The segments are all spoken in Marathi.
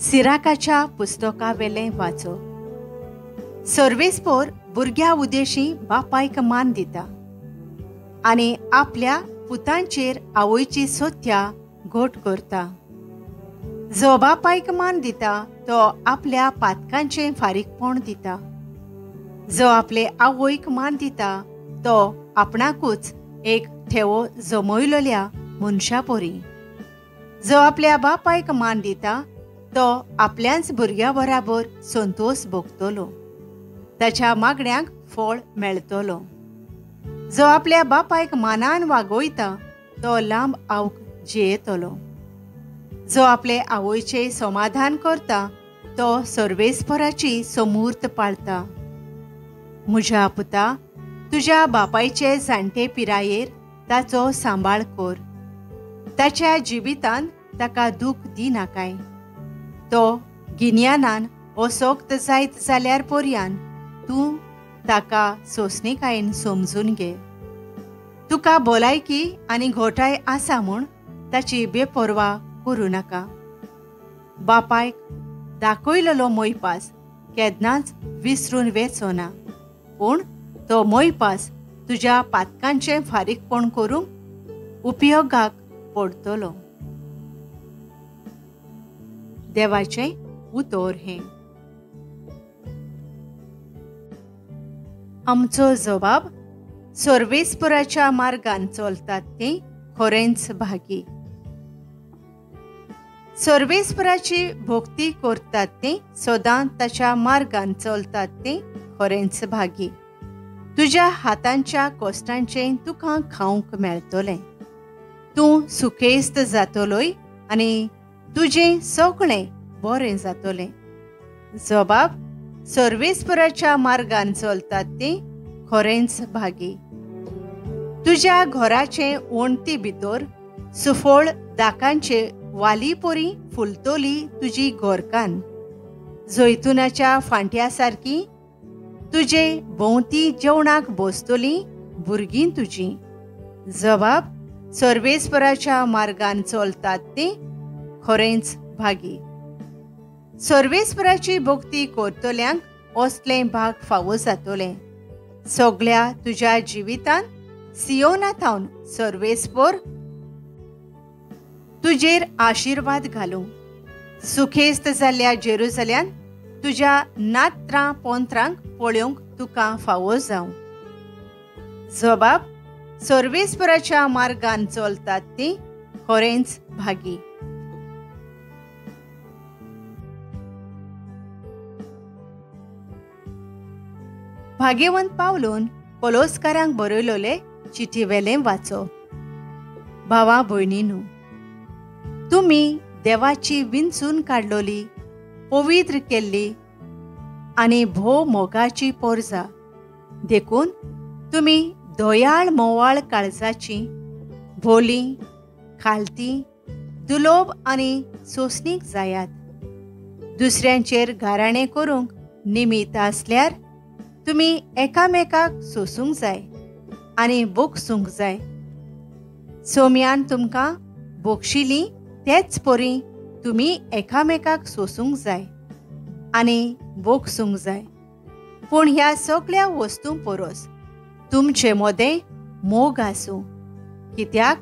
सिराकाच्या पुस्तका वेलें वाचो. सर्वेस्पोर भुरग्या उदेशी बापायक मान दिता आनी आपल्या पुतांचेर आवयची सोत्या घोट करता. जो बापायक मान दिता तो आपल्या पातकांचें फारीकपण दिता. जो आपले आवयक मान दिता तो आपणाकूच एक ठेवो जमयलोल्या मनशा पोरी. जो आपल्या बापायक मान दिता तो आपल्याच भुरग्या बराबर संतोष भोगतलो. ताच्या मागण्यांक फळ मेळटलो. जो आपल्या बापायक मानान वागयता तो लांब आवक जियेतलो. जो आपले आवयचे समाधान करता तो सर्वेस्पराची समूर्त पाळता. म्हज्या पुता, तुज्या बापायचे जाणटे पिरायेर ताचो सांबाळ कर. ताच्या जिवितान ताका दूख दिनाकाय. तो गिन्यानान असोक्त जायत जाल्यार पर्यान तूं ताका सोंसणीकायेन समजून घे. तुका भलायकी आनी घोटाय आसा म्हूण ताची बेपर्वा करूं नाका. बापायक दाखयलेलो मोयपास केन्नाच विसरून वेचोना, पूण तो मोयपास तुज्या पातकांचें फारीकपण करूंक उपयोगाक पडटलो. देवाचें उतर हें. आमचो जबाब सर्वेस्पराच्या मार्गान चलतात ते खरेंच भागी. सर्वेस्पराची भोक्ती करतात ते सदां ताच्या मार्गान चलतात ते खरेंच भागी. तुज्या हातांच्या कश्टांचें तुका खावंक मेळटलें. तूं सुखेस्त जातलोय आनी तुजें सगळें बरें जातलें. जबाब सर्वेस्पराच्या मार्गान चलतात ते खरेंच भागी. तुज्या घराचे वणटी भितर सुफळ दाकांचे वाली पोरी फुलतली तुजी घरकान. जैतुनाच्या फांट्या सारकी तुजे भोंवती जेवणाक बसतलीं भुरगीं तुजीं. जबाब सर्वेस्पराच्या मार्गान चलतात ते खरेंच भागी. सर्वेस्पराची भोक्ती करतल्यांक असलें भाग फावो जातलें. सगळ्या तुज्या जिवितान सियोनाथावन सर्वेस्पर तुजेर आशिर्वाद घालूं. सुखेस्त जाल्ल्या जेरुसल्यान तुज्या नात्रां पोंत्रांक पळोवंक तुका फावो जावं. जबाब सर्वेस्पराच्या मार्गान चलतात ती खरेंच भागी. भाग्यवंत पावलोन कोलोस्कारांक बरयलोले चिठी वेलें वाचो. भावा भयणींनो, तुमी देवाची विंचून काडलोली, पवित्र केल्ली आनी भोव मोगाची पोरजां देखून तुमी दयाळ मोवाळ काळजाची, भोली, खालती, दुलोभ आनी सोंसणीक जायात. दुसऱ्यांचेर गाराणें करूंक निमित आसल्यार तुमी एकामेकाक सोसूंक जाय आनी बोगसूंक जाय. सोम्यान तुमकां बोगशिली तेच परी तुमी एकामेकाक सोसूंक जाय आनी बोगसूंक जाय. पूण ह्या सगळ्या वस्तूं परस तुमचे मोदें मोग आसूं, कित्याक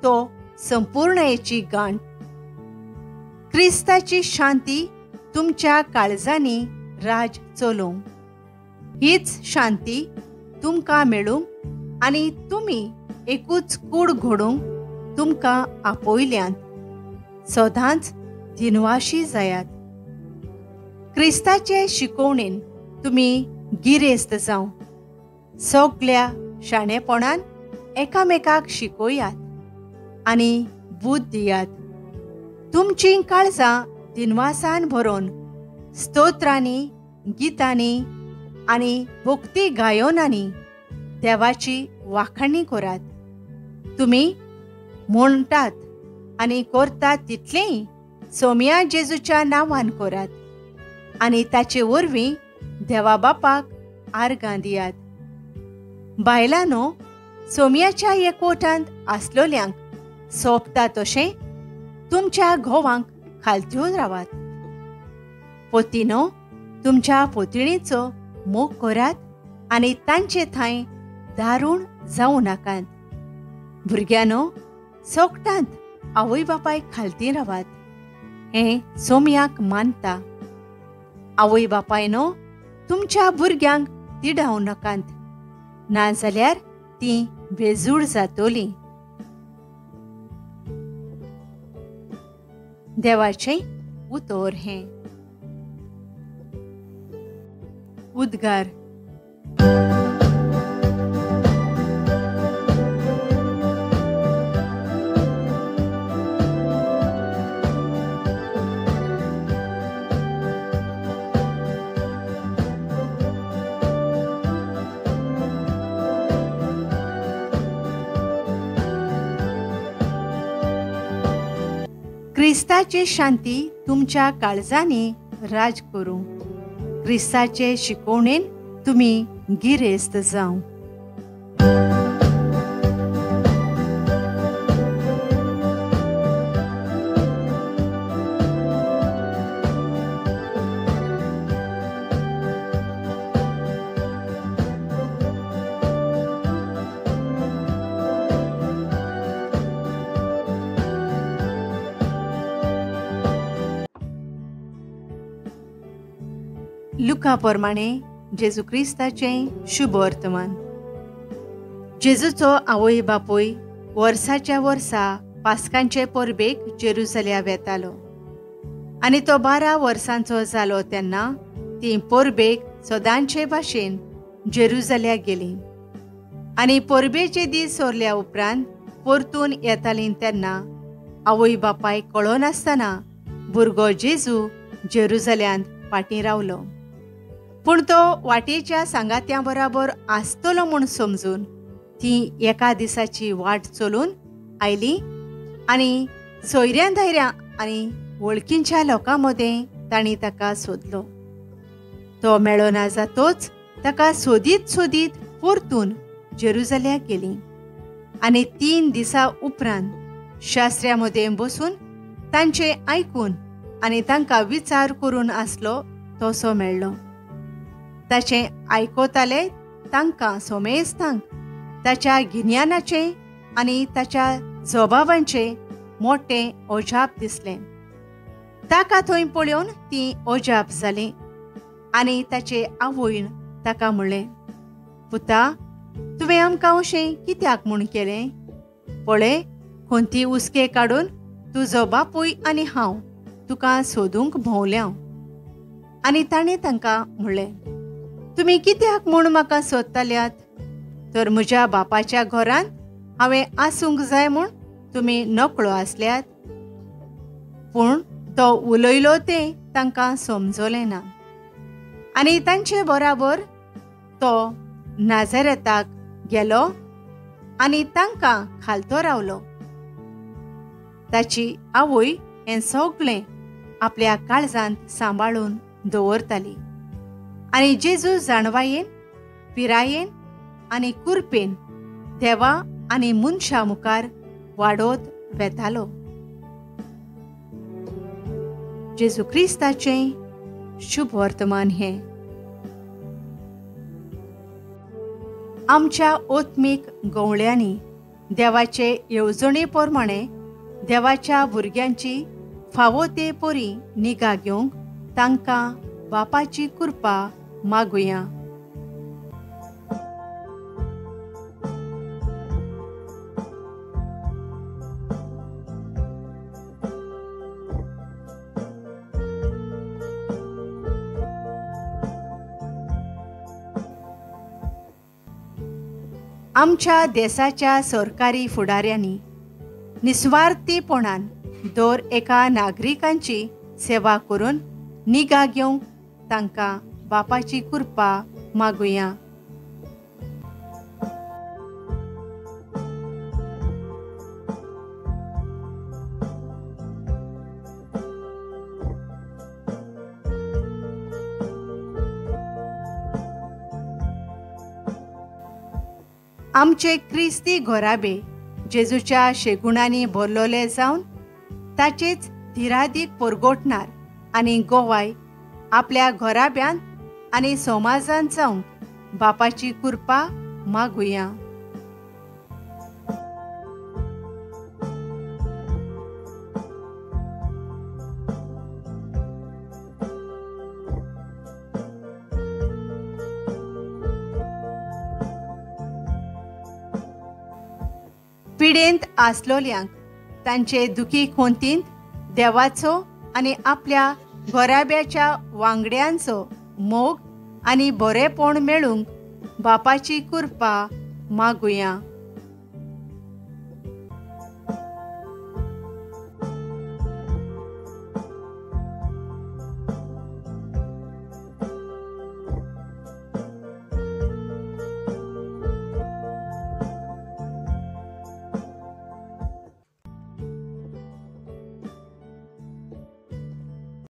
तो संपूर्णयेची गांठ. क्रिस्ताची शांती तुमच्या काळजांनी राज चलोवंक. हीच शांती तुमकां मेळूंक आनी तुमी एकूच कूड घडोवंक तुमकां आपयल्यांत सदांच दिनवाशी जायात. क्रिस्ताचे शिकवणेन तुमी गिरेस्त जावं. सगळ्या शाणेपणान एकामेकाक शिकोयात आनी बूद दियात. तुमचीं काळजां दिनवासान भरोवन स्तोत्रांनी, गितांनी आनी भक्ती गायोनांनी देवाची वाखाणणी करात. तुमी म्हणटात आनी करतात तितलेंय सोम्या जेजूच्या नांवान करात आनी ताचे वरवीं देवा बापाक आर्गां दियात. बायलांनो, सोम्याच्या एकवटांत आसलोल्यांक सोबता तशें तुमच्या घोवांक खालत्यो रावात. पोतिनो, तुमच्या पोतिणीचो मोग करात आनी तांचे थंय दारूण जावं नाकात. भुरग्यानो, सोगटांत आवय बापाय खालती रावात. हें सोम्याक मानता. आवय बापायनो, तुमच्या भुरग्यांक तिडावं नाकात, नाजाल्यार तीं बेजूड जातोलीं. देवाचें उतर हें. उद्गार. क्रिस्ताची शांती तुमच्या काळजांनी राज करूं. क्रिस्ताचे शिकवणेन तुमी गिरेस्त जावं. लुका प्रमाणे जेजू क्रिस्ताचें शुभ वर्तमान. जेजूचो आवय बापूय वर्साच्या वर्सा पास्कांचे परबेक जेरुसलेम वेतालो. आनी तो 12 वर्सांचो जालो तेन्ना ती परबेक सदांचे भाशेन जेरुसलेम गेली. आनी परबेचे दीस सोरल्या उपरांत परतून येतालीं तेन्ना आवय बापायक कळो नासतना भुरगो जेजू जेरुसलेमांत फाटीं रावलो. पूण तो वाटेच्या सांगात्यां बरोबर आसतलो म्हूण समजून ती एका दिसाची वाट चलून आयली आनी सोयऱ्यां धायऱ्यां आनी वळखींच्या लोकां मदें तांणी ताका सोदलो. तो मेळो ना जातोच ताका सोदीत सोदीत परतून जेरुसलेम गेली. आनी 3 दिसां उपरांत शास्त्र्यां मदें बसून तांचे आयकून आनी तांकां विचार करून आसलो तसो मेळ्ळो. ताचें आयकोताले तांकां सोमेस्तांक ताच्या गिन्यानाचें आनी ताच्या जबाबांचें मोठें अजाप दिसलें. ताका थंय पळोवन तीं अजाप जालीं आनी ताचे आवयन ताका म्हणलें, पुता, तुवें आमकां अशें कित्याक म्हूण केलें? पळय, खंयची उस्के काडून तुजो बापूय आनी हांव तुका सोदूंक भोंवल्या. आनी ताणें तांकां म्हणलें, तुमी कित्याक म्हूण म्हाका सोदताल्यात? तर म्हज्या बापाच्या घरांत हांवें आसूंक जाय म्हूण तुमी नकळो आसल्यात. पूण तो उलयलो तें तांकां समजलें ना. आनी तांचे बराबर तो नाझारेताक गेलो आनी तांकां खालतो रावलो. ताची आवय हें सगळें आपल्या काळजांत सांबाळून दवरताली. आनी जेजू जाणवायेन, पिरायेन आनी कुरपेन देवा आनी मनशा मुखार वाडोत वेतालो. जेजू क्रिस्ताचें शुभ वर्तमान हें. आमच्या ओत्मीक गवळ्यांनी देवाचे येवजणे प्रमाणे देवाच्या भुरग्यांची फावो ते परी निगा घेवंक तांकां बापाची कृपा मागुया. आमच्या देशाच्या सरकारी फुडाऱ्यांनी निस्वार्थीपणान दर एका नागरिकांची सेवा करून निगा घेवंक तांकां बापाची कृपा मागुया. आमचे क्रिस्ती घोराबे जेजूच्या शेगुणांनी भरलोले जावन ताचेच धीरादीक परगोटणार आनी गोवाय आपल्या घराब्यांत आनी समाजांत जावंक बापाची कृपा मागुया. पिडेंत आसलोल्यांक तांचे दुखी खोंतींत देवाचो आनी आपल्या घराब्याच्या वांगड्यांचो मोग आनी बरेपण मेळूंक बापाची कृपा मागुया.